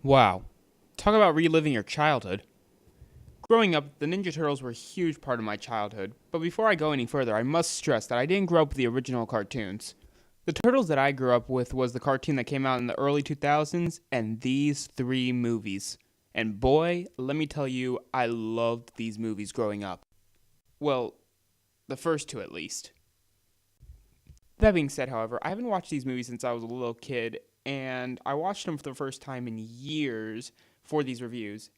Wow. Talk about reliving your childhood. Growing up, the Ninja Turtles were a huge part of my childhood, but before I go any further, I must stress that I didn't grow up with the original cartoons. The Turtles that I grew up with was the cartoon that came out in the early 2000s and these three movies. And boy, let me tell you, I loved these movies growing up. Well, the first two at least. That being said, however, I haven't watched these movies since I was a little kid, and I watched them for the first time in years for these reviews,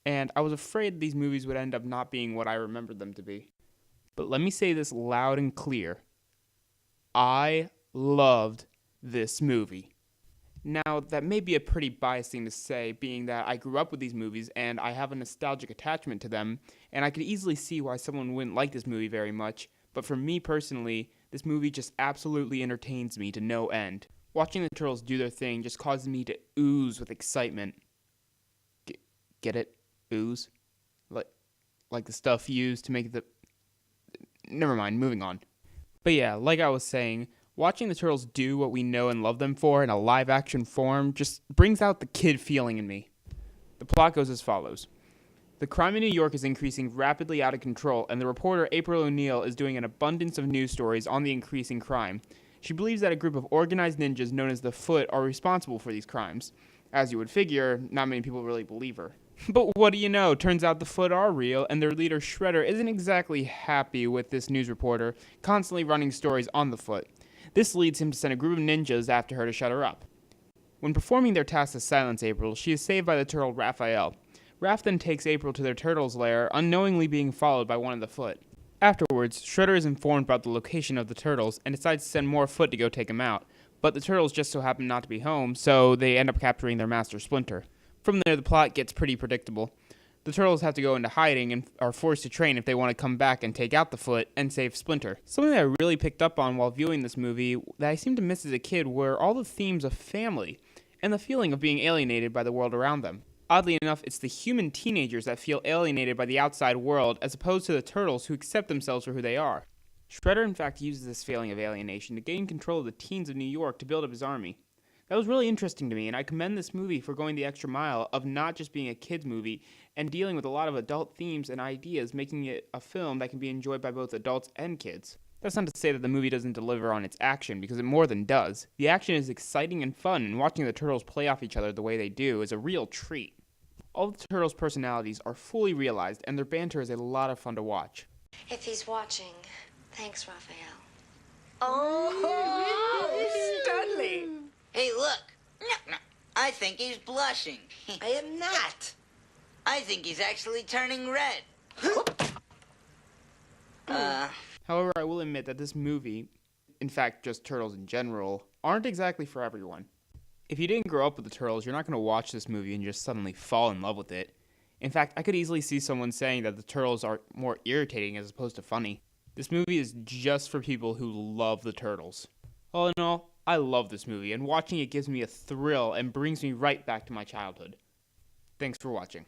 and I was afraid these movies would end up not being what I remembered them to be. But let me say this loud and clear. I loved this movie. Now, that may be a pretty biased thing to say, being that I grew up with these movies and I have a nostalgic attachment to them, and I could easily see why someone wouldn't like this movie very much, but for me personally, this movie just absolutely entertains me to no end. Watching the Turtles do their thing just causes me to ooze with excitement. Get it? Ooze? Like the stuff used to make the... Never mind, moving on. But yeah, like I was saying, watching the Turtles do what we know and love them for in a live-action form just brings out the kid feeling in me. The plot goes as follows. The crime in New York is increasing rapidly out of control, and the reporter April O'Neil is doing an abundance of news stories on the increasing crime. She believes that a group of organized ninjas known as the Foot are responsible for these crimes. As you would figure, not many people really believe her. But what do you know? Turns out the Foot are real, and their leader Shredder isn't exactly happy with this news reporter constantly running stories on the Foot. This leads him to send a group of ninjas after her to shut her up. When performing their task to silence April, she is saved by the turtle Raphael. Raph then takes April to their turtle's lair, unknowingly being followed by one of the Foot. Afterwards, Shredder is informed about the location of the turtles and decides to send more Foot to go take them out. But the turtles just so happen not to be home, so they end up capturing their master Splinter. From there, the plot gets pretty predictable. The turtles have to go into hiding and are forced to train if they want to come back and take out the Foot and save Splinter. Something that I really picked up on while viewing this movie that I seemed to miss as a kid were all the themes of family and the feeling of being alienated by the world around them. Oddly enough, it's the human teenagers that feel alienated by the outside world as opposed to the turtles who accept themselves for who they are. Shredder in fact uses this feeling of alienation to gain control of the teens of New York to build up his army. That was really interesting to me, and I commend this movie for going the extra mile of not just being a kid's movie and dealing with a lot of adult themes and ideas, making it a film that can be enjoyed by both adults and kids. That's not to say that the movie doesn't deliver on its action, because it more than does. The action is exciting and fun, and watching the turtles play off each other the way they do is a real treat. All the turtles' personalities are fully realized, and their banter is a lot of fun to watch. If he's watching, thanks, Raphael. Oh, Studley! Hey, look. I think he's blushing. I am not. I think he's actually turning red. However, I will admit that this movie, in fact just Turtles in general, aren't exactly for everyone. If you didn't grow up with the Turtles, you're not going to watch this movie and just suddenly fall in love with it. In fact, I could easily see someone saying that the Turtles are more irritating as opposed to funny. This movie is just for people who love the Turtles. All in all, I love this movie, and watching it gives me a thrill and brings me right back to my childhood. Thanks for watching.